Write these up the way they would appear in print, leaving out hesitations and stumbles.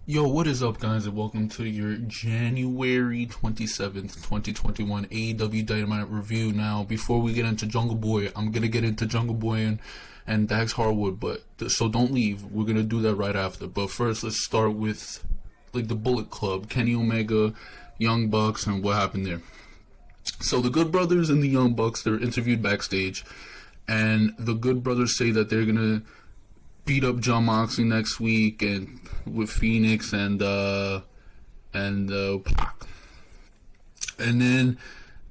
Yo, what is up, guys, and welcome to your January 27th, 2021 AEW Dynamite review. Now, before we get into Jungle Boy, I'm gonna get into Jungle Boy and Dax Harwood, so don't leave. We're gonna do that right after. But first, let's start with like the Bullet Club, Kenny Omega, Young Bucks, and what happened there. So the Good Brothers and the Young Bucks, they're interviewed backstage, and the Good Brothers say that they're gonna beat up Jon Moxley next week, and with Phoenix and Pac. And then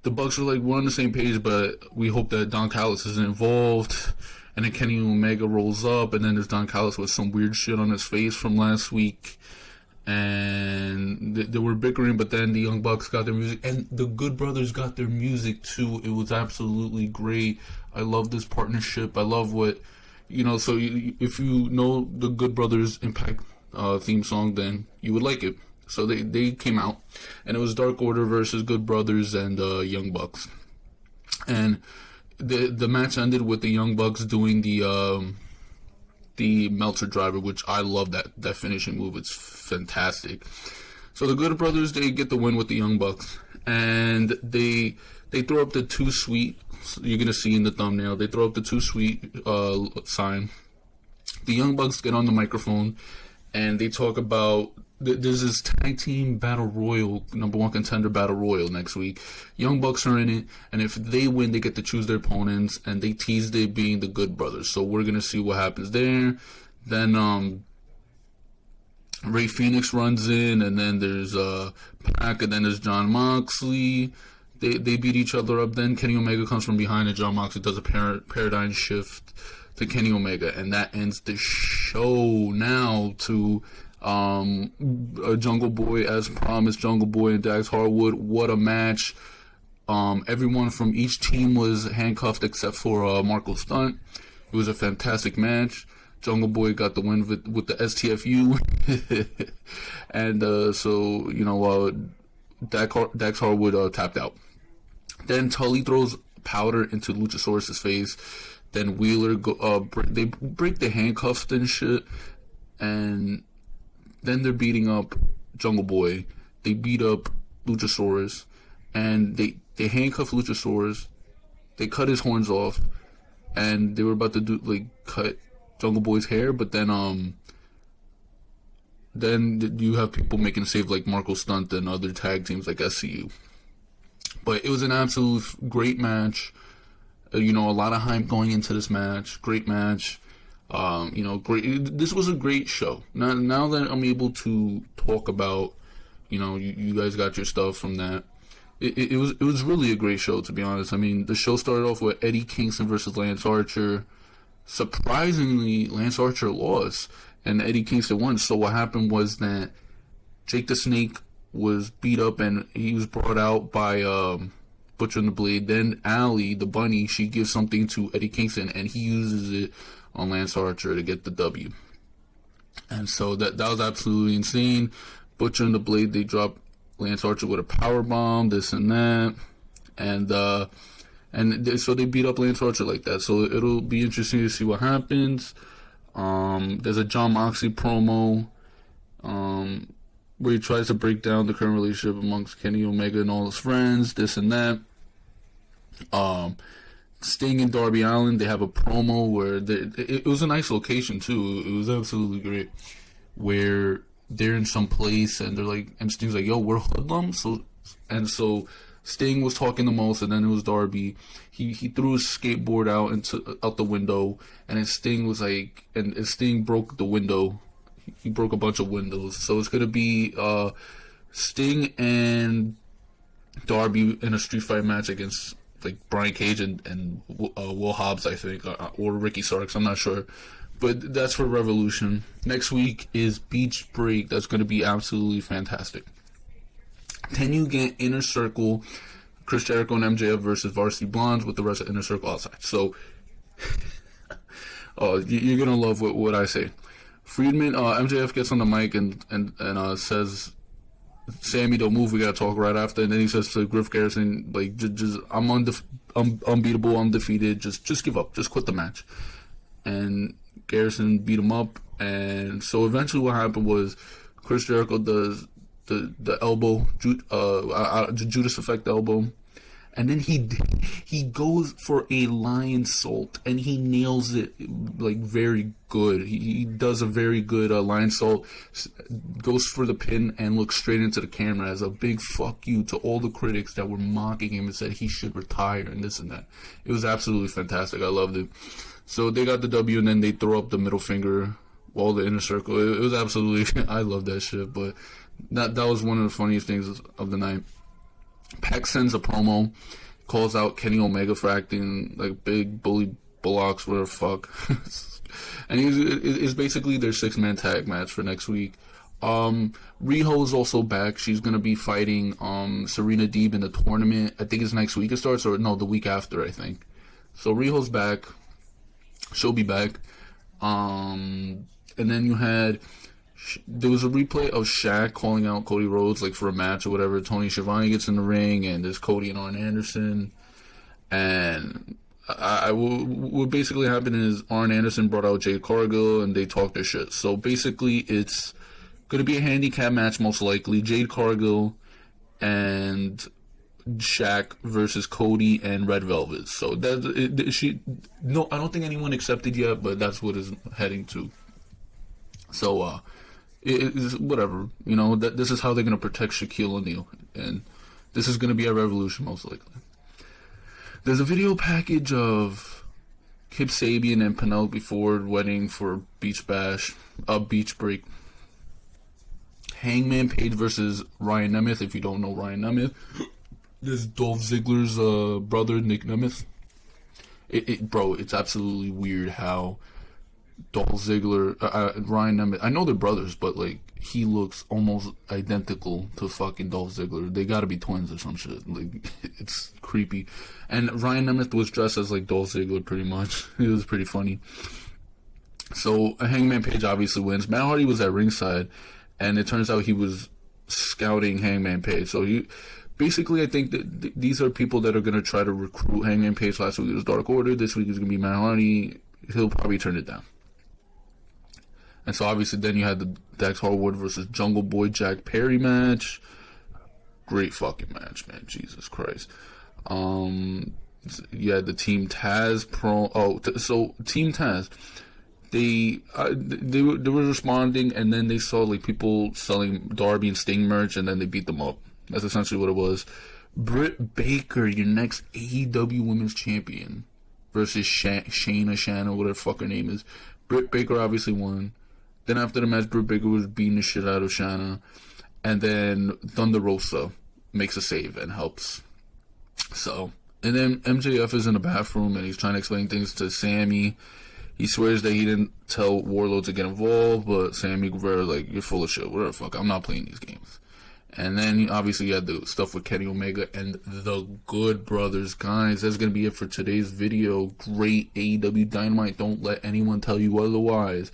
the Bucks are like, we're on the same page, but we hope that Don Callis isn't involved. And then Kenny Omega rolls up, and then there's Don Callis with some weird shit on his face from last week. And they were bickering, but then the Young Bucks got their music, and the Good Brothers got their music too. It was absolutely great. I love this partnership. I love what, so if you know the Good Brothers Impact theme song, then you would like it. So they came out, and it was Dark Order versus Good Brothers and Young Bucks. And the match ended with the Young Bucks doing the Meltzer Driver, which I love that finishing move. It's fantastic. So the Good Brothers, they get the win with the Young Bucks, and they throw up the Too Sweet. You're gonna see in the thumbnail. They throw up the Too Sweet sign. The Young Bucks get on the microphone, and they talk about there's this tag team battle royal, number one contender battle royal next week. Young Bucks are in it, and if they win, they get to choose their opponents, and they teased it being the Good Brothers. So we're gonna see what happens there. Then Ray Phoenix runs in, and then there's Pac, and then there's Jon Moxley. They beat each other up. Then Kenny Omega comes from behind, and Jon Moxley does a paradigm shift to Kenny Omega, and that ends the show. Now to Jungle Boy, as promised, Jungle Boy and Dax Harwood. What a match. Everyone from each team was handcuffed except for Marco Stunt. It was a fantastic match. Jungle Boy got the win with the STFU. And so Dax Harwood tapped out. Then Tully throws powder into Luchasaurus' face. Then Wheeler they break the handcuffs and shit. And then they're beating up Jungle Boy. They beat up Luchasaurus, and they handcuff Luchasaurus. They cut his horns off, and they were about to cut Jungle Boy's hair, but then you have people making a save like Marco Stunt and other tag teams like SCU. But it was an absolute great match. A lot of hype going into this match. Great match. Great. This was a great show. Now that I'm able to talk about, you guys got your stuff from that. It was really a great show, to be honest. I mean, the show started off with Eddie Kingston versus Lance Archer. Surprisingly, Lance Archer lost, and Eddie Kingston won. So what happened was that Jake the Snake was beat up, and he was brought out by Butcher and the Blade. Then Allie, the bunny, she gives something to Eddie Kingston, and he uses it on Lance Archer to get the W. And so that was absolutely insane. Butcher and the Blade, they drop Lance Archer with a power bomb, this and that, and so they beat up Lance Archer like that. So it'll be interesting to see what happens. There's a Jon Moxley promo where he tries to break down the current relationship amongst Kenny Omega and all his friends, this and that. Sting and Darby Allin, they have a promo where it was a nice location too. It was absolutely great, where they're in some place and they're like, and Sting's like, "Yo, we're hoodlums." So Sting was talking the most, and then it was Darby. He threw his skateboard out the window, and then Sting was like, and Sting broke the window. He broke a bunch of windows. So it's gonna be Sting and Darby in a street fight match against like Brian Cage and Will Hobbs, I think, or Ricky Starks. I'm not sure, but that's for Revolution. Next week is Beach Break. That's going to be absolutely fantastic. Then you get Inner Circle, Chris Jericho and MJF versus Varsity Blondes with the rest of Inner Circle outside. So you're gonna love what I say. Friedman, MJF gets on the mic and says, "Sammy, don't move. We gotta talk right after." And then he says to Griff Garrison, like, "Just I'm unbeatable, undefeated. Just give up. Just quit the match." And Garrison beat him up, and so eventually what happened was Chris Jericho does the elbow, Judas Effect elbow. And then he goes for a LIONSAULT, and he nails it like very good. He does a very good LIONSAULT, goes for the pin and looks straight into the camera as a big fuck you to all the critics that were mocking him and said he should retire and this and that. It was absolutely fantastic. I loved it. So they got the W, and then they throw up the middle finger, all the inner circle. It was absolutely, I love that shit. But that was one of the funniest things of the night. Pac sends a promo, calls out Kenny Omega for acting like big bully bullocks, whatever the fuck. And it's basically their 6-man tag match for next week. RIHO is also back. She's going to be fighting Serena Deeb in the tournament. I think it's next week it starts, or no, the week after, I think. So RIHO's back. She'll be back. And then you had... There was a replay of SHAQ calling out Cody Rhodes like for a match or whatever. Tony Schiavone gets in the ring, and there's Cody and Arn Anderson. And what basically happened is Arn Anderson brought out Jade Cargill, and they talked their shit. So basically, it's going to be a handicap match most likely. Jade Cargill and SHAQ versus Cody and Red Velvet. So I don't think anyone accepted yet, but that's what it's heading to. So it's whatever, you know. This is how they're gonna protect Shaquille O'Neal, and this is gonna be a revolution most likely. There's a video package of Kip Sabian and Penelope Ford wedding for Beach Break. Hangman Page versus Ryan Nemeth. If you don't know Ryan Nemeth, this is Dolph Ziggler's brother, Nick Nemeth. Bro, it's absolutely weird how Dolph Ziggler, Ryan Nemeth, I know they're brothers, but like he looks almost identical to fucking Dolph Ziggler. They gotta be twins or some shit. Like, it's creepy. And Ryan Nemeth was dressed as like Dolph Ziggler pretty much. It was pretty funny. So Hangman Page obviously wins. Matt Hardy was at ringside, and it turns out he was scouting Hangman Page. So basically, I think that these are people that are gonna try to recruit Hangman Page. Last week it was Dark Order. This week is gonna be Matt Hardy. He'll probably turn it down. And so obviously then you had the Dax Harwood versus Jungle Boy Jack Perry match. Great fucking match, man. Jesus Christ. You had the Team Taz so Team Taz, they were responding, and then they saw like people selling Darby and Sting merch, and then they beat them up. That's essentially what it was. Britt Baker, your next AEW Women's Champion, versus Shayna, whatever the fuck her name is. Britt Baker obviously won. Then after the match, Britt Baker was beating the shit out of Shayna. And then Thunder Rosa makes a save and helps. So, and then MJF is in the bathroom and he's trying to explain things to Sammy. He swears that he didn't tell Warlord to get involved, but Sammy Guevara like, you're full of shit, whatever the fuck, I'm not playing these games. And then obviously you had the stuff with Kenny Omega and the Good Brothers. Guys, that's going to be it for today's video. Great AEW Dynamite. Don't let anyone tell you otherwise.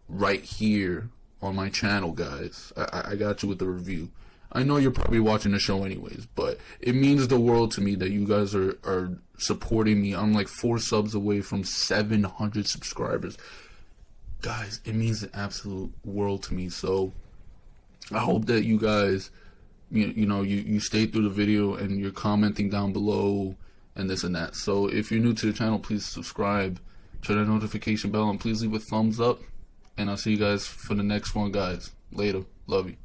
Right here on my channel, guys. I got you with the review. I know you're probably watching the show anyways, but it means the world to me that you guys are supporting me. I'm like 4 subs away from 700 subscribers. Guys, it means the absolute world to me. So I hope that you guys, you stay through the video and you're commenting down below and this and that. So if you're new to the channel, please subscribe, turn that notification bell, and please leave a thumbs up. And I'll see you guys for the next one, guys. Later. Love you.